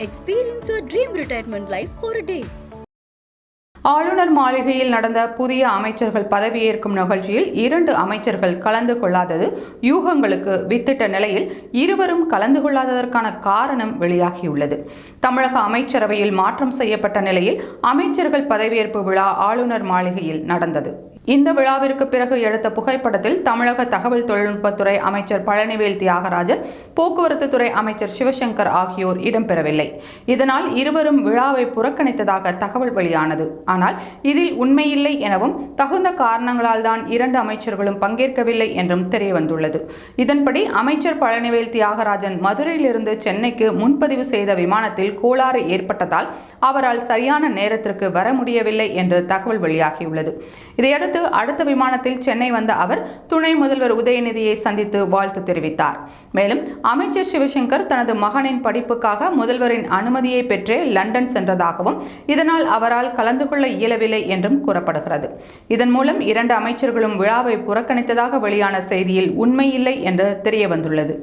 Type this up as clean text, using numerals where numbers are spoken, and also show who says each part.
Speaker 1: Experience your dream retirement life for a day.
Speaker 2: ஆளுநர் மாளிகையில் நடந்த புதிய அமைச்சர்கள் பதவியேற்கும் நிகழ்ச்சியில் 2 அமைச்சர்கள் கலந்து கொள்ளாதது யூகங்களுக்கு வித்திட்ட நிலையில் இருவரும் கலந்து கொள்ளாததற்கான காரணம் வெளியாகியுள்ளது. தமிழக அமைச்சரவையில் மாற்றம் செய்யப்பட்ட நிலையில் அமைச்சர்கள் பதவியேற்பு விழா ஆளுநர் மாளிகையில் நடந்தது. இந்த விழாவிற்கு பிறகு எடுத்த புகைப்படத்தில் தமிழக தகவல் தொழில்நுட்பத்துறை அமைச்சர் பழனிவேல் தியாகராஜன், போக்குவரத்து துறை அமைச்சர் சிவசங்கர் ஆகியோர் இடம்பெறவில்லை. இதனால் இருவரும் விழாவை புறக்கணித்ததாக தகவல் வெளியானது. ஆனால் இதில் உண்மையில்லை எனவும் தகுந்த காரணங்களால் தான் 2 அமைச்சர்களும் பங்கேற்கவில்லை என்றும் தெரியவந்துள்ளது. இதன்படி அமைச்சர் பழனிவேல் தியாகராஜன் மதுரையிலிருந்து சென்னைக்கு முன்பதிவு செய்த விமானத்தில் கோளாறு ஏற்பட்டதால் அவரால் சரியான நேரத்திற்கு வர முடியவில்லை என்று தகவல் வெளியாகியுள்ளது. இதையடுத்து அடுத்த விமானத்தில் சென்னை வந்த அவர் துணை முதல்வர் உதயநிதியை சந்தித்து வாழ்த்து தெரிவித்தார். மேலும் அமைச்சர் சிவசங்கர் தனது மகனின் படிப்புக்காக முதல்வரின் அனுமதியை பெற்றே லண்டன் சென்றதாகவும் இதனால் அவரால் கலந்து கொள்ள இயலவில்லை என்றும் கூறப்படுகிறது. இதன் மூலம் 2 அமைச்சர்களும் விழாவை புறக்கணித்ததாக வெளியான செய்தியில் உண்மையில்லை என்று தெரிய வந்துள்ளது.